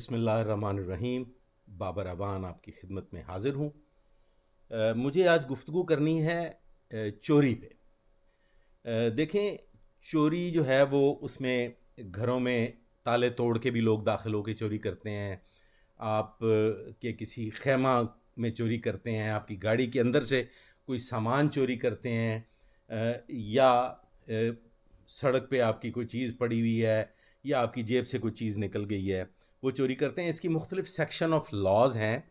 बिस्मिल्लाहिर्रहमानिर्रहीम। बाबर अवान आपकी खिदमत में हाज़िर हूँ। मुझे आज गुफ्तगू करनी है चोरी पे। देखें, चोरी जो है वो उसमें घरों में ताले तोड़ के भी लोग दाखिल होकर चोरी करते हैं। आप के किसी खैमा में चोरी करते हैं, आपकी गाड़ी के अंदर से कोई सामान चोरी करते हैं, या सड़क पे आपकी कोई चीज़ पड़ी हुई है या आपकी जेब से कोई चीज़ निकल गई है, वो चोरी करते हैं। इसकी मुख्तलिफ सेक्शन ऑफ लॉज हैं।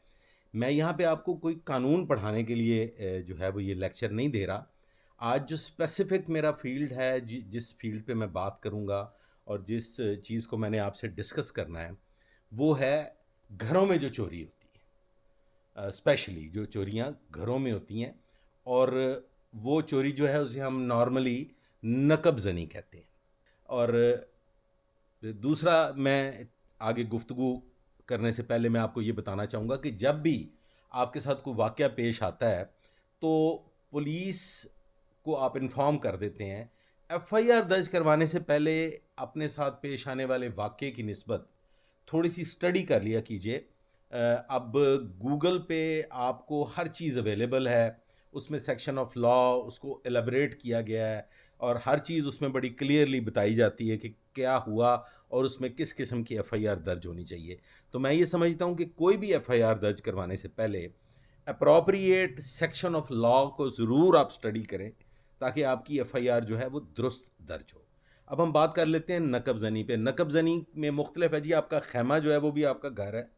मैं यहाँ पे आपको कोई कानून पढ़ाने के लिए जो है वो ये लेक्चर नहीं दे रहा। आज जो स्पेसिफिक मेरा फील्ड है, जिस फील्ड पे मैं बात करूँगा और जिस चीज़ को मैंने आपसे डिस्कस करना है, वो है घरों में जो चोरी होती है। स्पेशली जो चोरियाँ घरों में होती हैं, और वो चोरी जो है उसे हम नॉर्मली नकब ज़नी कहते हैं। और दूसरा, मैं आगे गुफ्तगू करने से पहले मैं आपको ये बताना चाहूँगा कि जब भी आपके साथ कोई वाक़या पेश आता है तो पुलिस को आप इन्फॉर्म कर देते हैं। एफआईआर दर्ज करवाने से पहले अपने साथ पेश आने वाले वाक़ये की निस्बत थोड़ी सी स्टडी कर लिया कीजिए। अब गूगल पे आपको हर चीज़ अवेलेबल है, उसमें सेक्शन ऑफ लॉ उसको एलेबरेट किया गया है और हर चीज़ उसमें बड़ी क्लियरली बताई जाती है कि क्या हुआ और उसमें किस किस्म की एफआईआर दर्ज होनी चाहिए। तो मैं ये समझता हूँ कि कोई भी एफआईआर दर्ज करवाने से पहले अप्रोप्रिएट सेक्शन ऑफ लॉ को ज़रूर आप स्टडी करें, ताकि आपकी एफआईआर जो है वो दुरुस्त दर्ज हो। अब हम बात कर लेते हैं नकब ज़नी पे। नकब ज़नी में मुख्तलिफ है जी। आपका खैमा जो है वो भी आपका घर है,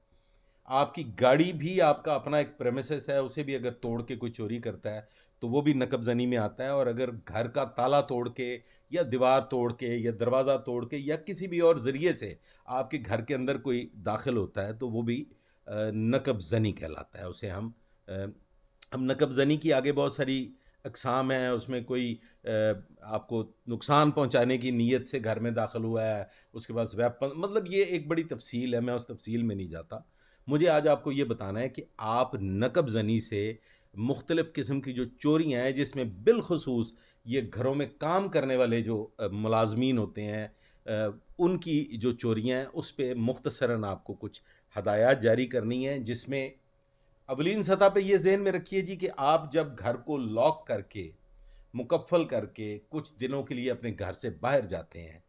आपकी गाड़ी भी आपका अपना एक प्रेमिसेस है, उसे भी अगर तोड़ के कोई चोरी करता है तो वो भी नकब ज़नी में आता है। और अगर घर का ताला तोड़ के या दीवार तोड़ के या दरवाज़ा तोड़ के या किसी भी और ज़रिए से आपके घर के अंदर कोई दाखिल होता है तो वो भी नकब ज़नी कहलाता है। उसे अ, हम नकब ज़नी की आगे बहुत सारी अक़साम हैं। उसमें कोई आपको नुकसान पहुंचाने की नीयत से घर में दाखिल हुआ है, उसके पास वेपन, मतलब ये एक बड़ी तफसील है, मैं उस तफसील में नहीं जाता। मुझे आज आपको ये बताना है कि आप नकब ज़नी से मुख्तलिफ़ किस्म की जो चोरियाँ हैं, जिसमें बिलखुसूस ये घरों में काम करने वाले जो मुलाज़मीन होते हैं, उनकी जो चोरियाँ हैं उस पे मुख्तसरन आपको कुछ हदायत जारी करनी है। जिसमें अवलीन सतह पे ये ज़हन में रखिए जी कि आप जब घर को लॉक करके, मुकफ़्फ़ल करके कुछ दिनों के लिए अपने घर से बाहर जाते हैं,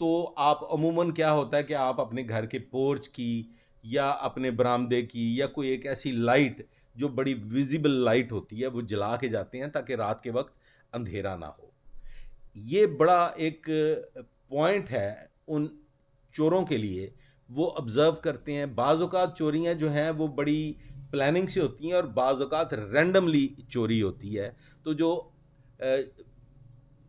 तो आप अमूमन क्या होता है कि आप अपने घर के पोर्च की या अपने बरामदे की या कोई एक ऐसी लाइट जो बड़ी विज़िबल लाइट होती है, वो जला के जाते हैं ताकि रात के वक़्त अंधेरा ना हो। ये बड़ा एक पॉइंट है उन चोरों के लिए, वो ऑब्ज़र्व करते हैं। बाज़ औक़ात चोरियाँ जो हैं वो बड़ी प्लानिंग से होती हैं और बाज़ औक़ात रैंडमली चोरी होती है। तो जो अ,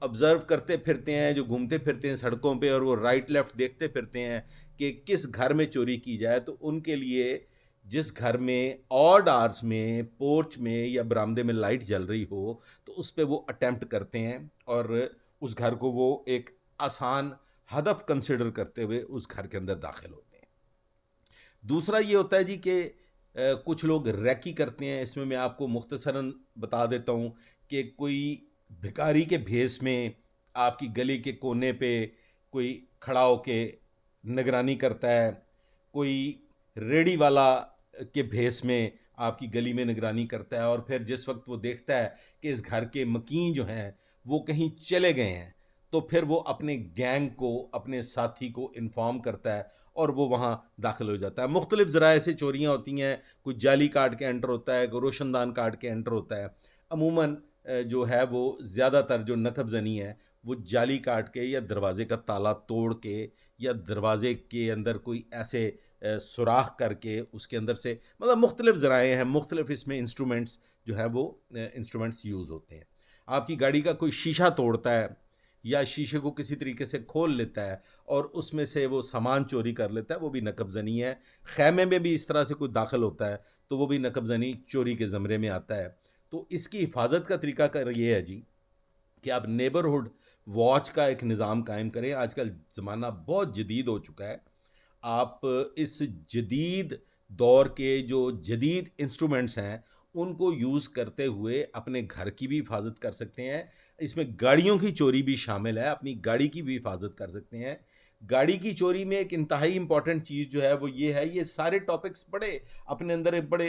ऑब्ज़र्व करते फिरते हैं, जो घूमते फिरते हैं सड़कों पे और वो राइट लेफ़्ट देखते फिरते हैं कि किस घर में चोरी की जाए, तो उनके लिए जिस घर में ऑड आवर्स में पोर्च में या बरामदे में लाइट जल रही हो, तो उस पे वो अटेम्प्ट करते हैं और उस घर को वो एक आसान हदफ कंसिडर करते हुए उस घर के अंदर दाखिल होते हैं। दूसरा ये होता है जी कि कुछ लोग रैकी करते हैं। इसमें मैं आपको मुख्तसरन बता देता हूँ कि कोई भिखारी के भेस में आपकी गली के कोने पे कोई खड़ा होके निगरानी करता है, कोई रेडी वाला के भेस में आपकी गली में निगरानी करता है, और फिर जिस वक्त वो देखता है कि इस घर के मकीन जो हैं वो कहीं चले गए हैं, तो फिर वो अपने गैंग को, अपने साथी को इन्फॉर्म करता है और वो वहाँ दाखिल हो जाता है। मुख्तलिफ ज़राए से चोरियाँ होती हैं। कोई जाली काट के एंटर होता है, कोई रोशनदान काट के एंटर होता है। अमूमन जो है वो ज़्यादातर जो नकब ज़नी है वो जाली काट के या दरवाज़े का ताला तोड़ के या दरवाज़े के अंदर कोई ऐसे सुराख करके उसके अंदर से, मतलब मुख्तलिफ ज़राए हैं, मुख्तलिफ इसमें इंस्ट्रूमेंट्स जो है वो इंस्ट्रूमेंट्स यूज़ होते हैं। आपकी गाड़ी का कोई शीशा तोड़ता है या शीशे को किसी तरीके से खोल लेता है और उसमें से वो सामान चोरी कर लेता है, वो भी नकब ज़नी है। खैमे में भी इस तरह से कोई दाखिल होता है तो वो भी नकब ज़नी चोरी के ज़मरे में आता है। तो इसकी हिफाजत का तरीकाकार ये है जी कि आप नेबरहुड वॉच का एक निज़ाम कायम करें। आजकल ज़माना बहुत जदीद हो चुका है। आप इस जदीद दौर के जो जदीद इंस्ट्रूमेंट्स हैं उनको यूज़ करते हुए अपने घर की भी हिफाजत कर सकते हैं। इसमें गाड़ियों की चोरी भी शामिल है, अपनी गाड़ी की भी हिफाजत कर सकते हैं। गाड़ी की चोरी में एक इंतहाई इम्पॉर्टेंट चीज़ जो है वो ये है, ये सारे टॉपिक्स बड़े अपने अंदर एक बड़े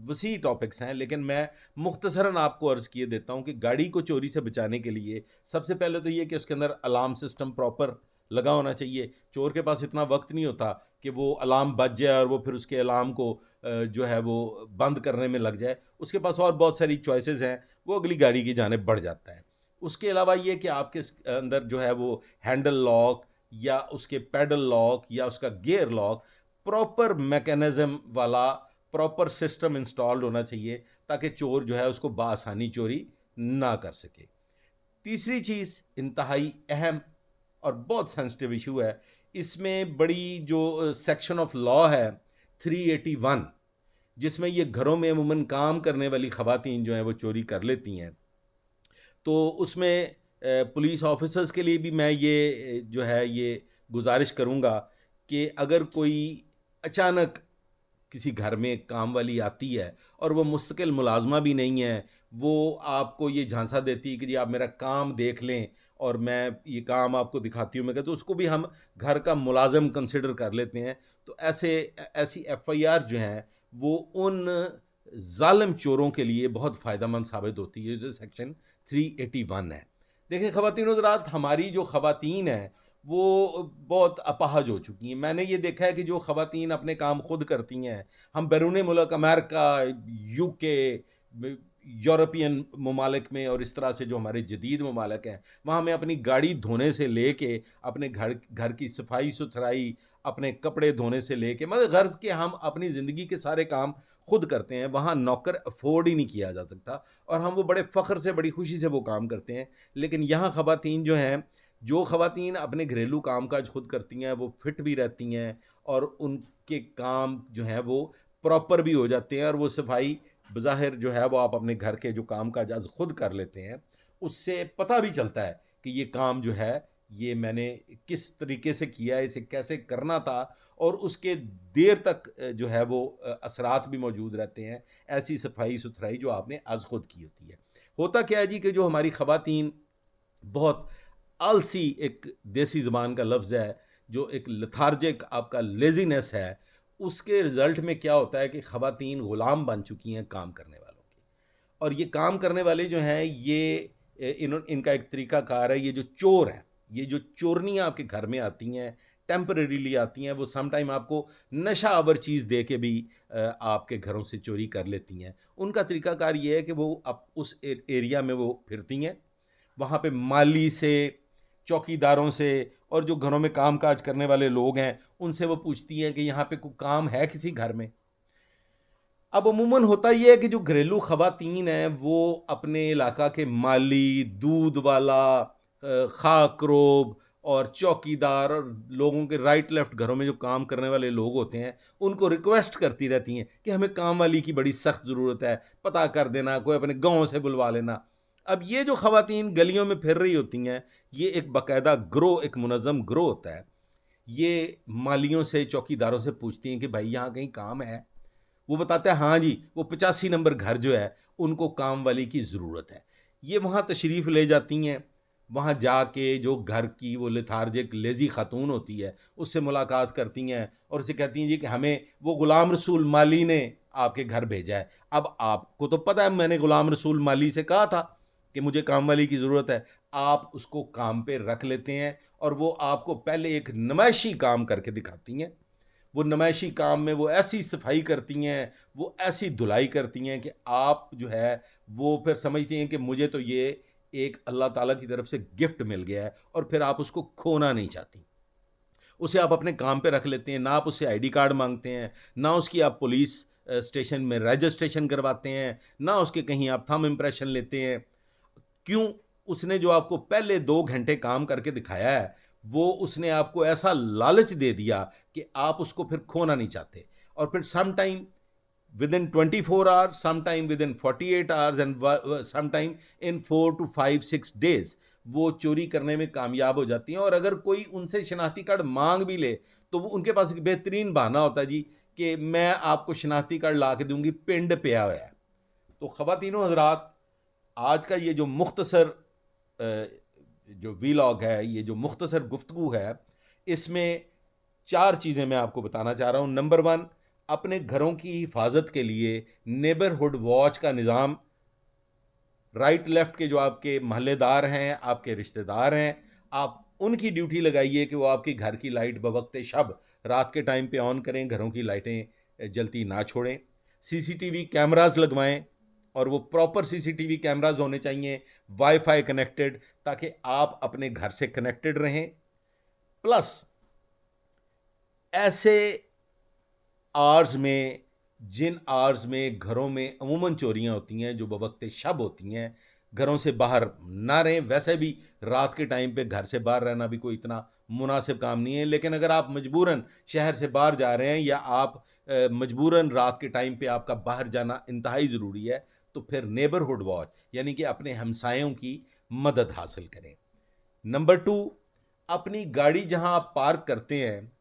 वसी टॉपिक्स हैं, लेकिन मैं मुख्तसरन आपको अर्ज़ किए देता हूँ कि गाड़ी को चोरी से बचाने के लिए सबसे पहले तो ये कि उसके अंदर अलार्म सिस्टम प्रॉपर लगा होना चाहिए। चोर के पास इतना वक्त नहीं होता कि वो अलार्म बज जाए और वो फिर उसके अलार्म को जो है वो बंद करने में लग जाए। उसके पास और बहुत सारी चॉइसेस हैं, वो अगली गाड़ी की जानिब बढ़ जाता है। उसके अलावा ये कि आपके अंदर जो है वो हैंडल लॉक या उसके पैडल लॉक या उसका गियर लॉक प्रॉपर मैकेनिज्म वाला प्रॉपर सिस्टम इंस्टॉल्ड होना चाहिए, ताकि चोर जो है उसको बआसानी चोरी ना कर सके। तीसरी चीज़ इंतहाई अहम और बहुत सेंसिटिव इशू है, इसमें बड़ी जो सेक्शन ऑफ लॉ है 381, जिसमें ये घरों में अमूमन काम करने वाली ख़वातीन जो हैं वो चोरी कर लेती हैं, तो उसमें पुलिस ऑफिसर्स के लिए भी मैं ये जो है ये गुजारिश करूँगा कि अगर कोई अचानक किसी घर में काम वाली आती है और वो मुस्तकिल मुलाजमा भी नहीं है, वो आपको ये झांसा देती है कि जी आप मेरा काम देख लें और मैं ये काम आपको दिखाती हूँ, मैं कहता हूँ उसको भी हम घर का मुलाजम कंसिडर कर लेते हैं। तो ऐसी एफआईआर जो हैं वो उन जालिम चोरों के लिए बहुत फ़ायदेमंद साबित होती है, जो सेक्शन 381 है। देखिए ख़वातीन हज़रात, हमारी जो ख़वातीन हैं वो बहुत अपाहज हो चुकी हैं। मैंने ये देखा है कि जो ख़वातीन अपने काम खुद करती हैं, हम बैरून मुल्क अमेरिका, यूके, यूरोपियन ममालिक में और इस तरह से जो हमारे जदीद ममालिक हैं, वहाँ में अपनी गाड़ी धोने से ले के अपने घर घर की सफाई सुथराई, अपने कपड़े धोने से ले के मतलब गर्ज़ के हम अपनी ज़िंदगी के सारे काम खुद करते हैं। वहाँ नौकर अफोर्ड ही नहीं किया जा सकता और हम वो बड़े फ़ख्र से, बड़ी खुशी से वो काम करते हैं। लेकिन यहाँ ख़वातीन जो हैं, जो ख़वातीन अपने घरेलू काम-काज खुद करती हैं, वो फिट भी रहती हैं और उनके काम जो हैं वो प्रॉपर भी हो जाते हैं और वो सफाई बज़ाहिर जो है वो आप अपने घर के जो काम-काज आज खुद कर लेते हैं, उससे पता भी चलता है कि ये काम जो है ये मैंने किस तरीके से किया है, इसे कैसे करना था और उसके देर तक जो है वो असरात भी मौजूद रहते हैं, ऐसी सफाई-सुथराई जो आपने आज खुद की होती है। होता क्या है जी कि जो हमारी ख़वातीन बहुत आलसी, एक देसी ज़बान का लफ्ज़ है, जो एक लेथार्जिक आपका लेज़ीनेस है, उसके रिज़ल्ट में क्या होता है कि ख़वातीन ग़ुलाम बन चुकी हैं काम करने वालों के। और ये काम करने वाले जो हैं ये इनका एक तरीक़ाकार है, ये जो चोर हैं, ये जो चोरनियाँ आपके घर में आती हैं, टेम्परेरीली आती हैं, वो सम टाइम आपको नशा आवर चीज़ दे के भी आपके घरों से चोरी कर लेती हैं। उनका तरीक़ाकार ये है कि वो उस एरिया में वो फिरती हैं, वहाँ पे माली से, चौकीदारों से और जो घरों में काम-काज करने वाले लोग हैं, उनसे वो पूछती हैं कि यहाँ पे कोई काम है किसी घर में? अब अमूमन होता ये है कि जो घरेलू ख़वातीन हैं, वो अपने इलाका के माली, दूध वाला, ख़ाकरोब और चौकीदार और लोगों के राइट लेफ़्ट घरों में जो काम करने वाले लोग होते हैं, उनको रिक्वेस्ट करती रहती हैं कि हमें काम वाली की बड़ी सख्त ज़रूरत है, पता कर देना, कोई अपने गाँव से बुलवा लेना। अब ये जो ख़वातीन गलियों में फिर रही होती हैं, ये एक बाकायदा गिरोह, एक मुनज़्ज़म गिरोह होता है। ये मालियों से, चौकीदारों से पूछती हैं कि भाई यहाँ कहीं काम है? वो बताते हैं हाँ जी, वो 85 नंबर घर जो है, उनको काम वाली की ज़रूरत है। ये वहाँ तशरीफ़ ले जाती हैं, वहाँ जाके जो घर की वो लेथार्जिक लेज़ी खातून होती है, उससे मुलाकात करती हैं और उससे कहती हैं जी कि हमें वो ग़ुलाम रसूल माली ने आपके घर भेजा है। अब आपको तो पता है मैंने ग़ुलाम रसूल माली से कहा था कि मुझे काम वाली की ज़रूरत है। आप उसको काम पे रख लेते हैं और वो आपको पहले एक नुमाइशी काम करके दिखाती हैं। वो नुमाइशी काम में वो ऐसी सफाई करती हैं, वो ऐसी धुलाई करती हैं कि आप जो है वो फिर समझती हैं कि मुझे तो ये एक अल्लाह ताला की तरफ से गिफ्ट मिल गया है और फिर आप उसको खोना नहीं चाहती। उसे आप अपने काम पे रख लेते हैं, ना आप उससे आईडी कार्ड माँगते हैं, ना उसकी आप पुलिस स्टेशन में रजिस्ट्रेशन करवाते हैं, ना उसके कहीं आप थंब इम्प्रेशन लेते हैं। क्यों? उसने जो आपको पहले 2 घंटे काम करके दिखाया है, वो उसने आपको ऐसा लालच दे दिया कि आप उसको फिर खोना नहीं चाहते और फिर some time within 24 hours, some time within 48 hours and some time in 4 to 5 6 days वो चोरी करने में कामयाब हो जाती हैं। और अगर कोई उनसे शनाख्ती कार्ड माँग भी ले, तो वो उनके पास एक बेहतरीन बहाना होता है जी कि मैं आपको शनाख्ती कार्ड ला के दूँगी, पिंड पिया हुआ है। तो ख़वातीनो हज़रात, आज का ये जो मुख्तसर जो वीलॉग है, ये जो मुख्तसर गुफ्तगू है, इसमें 4 चीज़ें मैं आपको बताना चाह रहा हूँ। नंबर 1, अपने घरों की हिफाजत के लिए नेबरहुड वॉच का निज़ाम, राइट लेफ्ट के जो आपके मोहल्लेदार हैं, आपके रिश्तेदार हैं, आप उनकी ड्यूटी लगाइए कि वो आपकी घर की लाइट बवक्ते शब रात के टाइम पे ऑन करें, घरों की लाइटें जलती ना छोड़ें। सीसीटीवी कैमरास लगवाएं, और वो प्रॉपर सीसीटीवी कैमरास होने चाहिए, वाईफाई कनेक्टेड, ताकि आप अपने घर से कनेक्टेड रहें। प्लस ऐसे आवर्स में, जिन आवर्स में घरों में अमूमन चोरियां होती हैं, जो बवक्ते शब होती हैं, घरों से बाहर ना रहें। वैसे भी रात के टाइम पे घर से बाहर रहना भी कोई इतना मुनासिब काम नहीं है, लेकिन अगर आप मजबूरन शहर से बाहर जा रहे हैं, या आप मजबूरन रात के टाइम पे आपका बाहर जाना इंतहाई ज़रूरी है, तो फिर नेबरहुड वॉच यानी कि अपने हमसायों की मदद हासिल करें। नंबर 2, अपनी गाड़ी जहां आप पार्क करते हैं,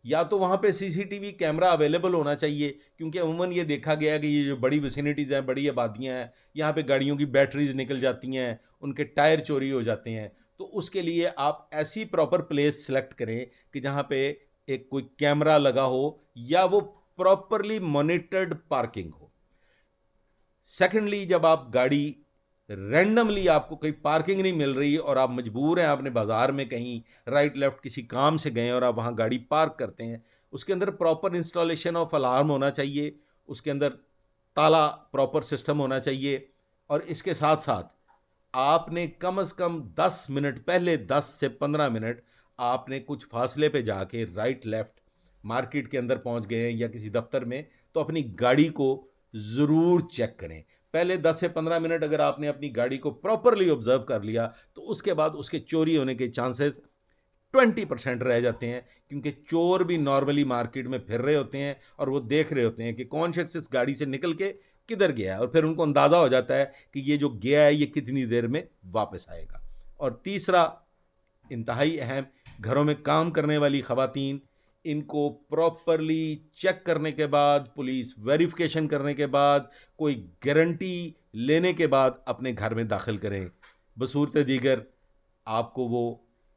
या तो वहाँ पे सीसीटीवी कैमरा अवेलेबल होना चाहिए, क्योंकि अमूमन ये देखा गया है कि ये जो बड़ी विसिनिटीज़ हैं, बड़ी आबादियाँ हैं, यहाँ पे गाड़ियों की बैटरीज निकल जाती हैं, उनके टायर चोरी हो जाते हैं। तो उसके लिए आप ऐसी प्रॉपर प्लेस सेलेक्ट करें कि जहाँ पे एक कोई कैमरा लगा हो, या वो प्रॉपरली मॉनिटर्ड पार्किंग हो। सेकेंडली, जब आप गाड़ी रैंडमली, आपको कोई पार्किंग नहीं मिल रही और आप मजबूर हैं, आपने बाजार में कहीं राइट लेफ्ट किसी काम से गए और आप वहाँ गाड़ी पार्क करते हैं, उसके अंदर प्रॉपर इंस्टॉलेशन ऑफ अलार्म होना चाहिए, उसके अंदर ताला प्रॉपर सिस्टम होना चाहिए। और इसके साथ साथ आपने कम से कम 10 मिनट पहले, 10 से 15 मिनट आपने कुछ फासले पे जाके राइट लेफ्ट, मार्केट के अंदर पहुंच गए हैं या किसी दफ्तर में, तो अपनी गाड़ी को ज़रूर चेक करें। पहले 10 से 15 मिनट अगर आपने अपनी गाड़ी को प्रॉपरली ऑब्जर्व कर लिया, तो उसके बाद उसके चोरी होने के चांसेस 20% रह जाते हैं, क्योंकि चोर भी नॉर्मली मार्केट में फिर रहे होते हैं और वो देख रहे होते हैं कि कौन शख्स इस गाड़ी से निकल के किधर गया है, और फिर उनको अंदाज़ा हो जाता है कि ये जो गया है ये कितनी देर में वापस आएगा। और तीसरा, इंतहाई अहम, घरों में काम करने वाली ख़वातीन, इनको प्रॉपरली चेक करने के बाद, पुलिस वेरिफिकेशन करने के बाद, कोई गारंटी लेने के बाद अपने घर में दाखिल करें। बसूरत दीगर आपको वो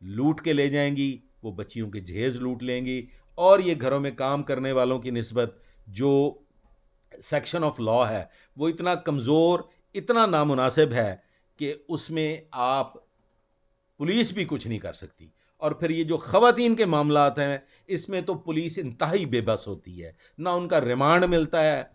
लूट के ले जाएंगी, वो बच्चियों के जहेज़ लूट लेंगी, और ये घरों में काम करने वालों की निस्बत जो सेक्शन ऑफ लॉ है, वो इतना कमज़ोर, इतना नामुनासिब है कि उसमें आप पुलिस भी कुछ नहीं कर सकती। और फिर ये जो ख़वातीन के मामलात हैं, इसमें तो पुलिस इंतहाई बेबस होती है, ना उनका रिमांड मिलता है,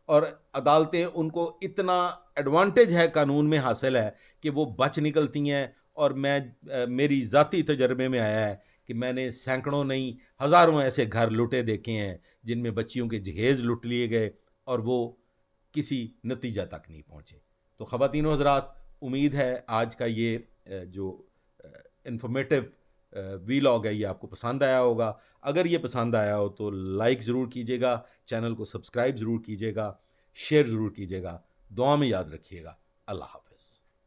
और अदालतें उनको इतना एडवांटेज है कानून में हासिल है कि वो बच निकलती हैं। और मेरी ज़ाती तजर्बे में आया है कि मैंने सैकड़ों नहीं, हज़ारों ऐसे घर लुटे देखे हैं जिनमें बच्चियों के जहेज़ लुट लिए गए और वो किसी नतीजा तक नहीं पहुँचे। तो ख़वातीनो हज़रात, उम्मीद है आज का ये जो इंफॉर्मेटिव वीलॉग है, ये आपको पसंद आया होगा। अगर ये पसंद आया हो तो लाइक ज़रूर कीजिएगा, चैनल को सब्सक्राइब ज़रूर कीजिएगा, शेयर ज़रूर कीजिएगा। दुआ में याद रखिएगा। अल्लाह हाफ़िज़।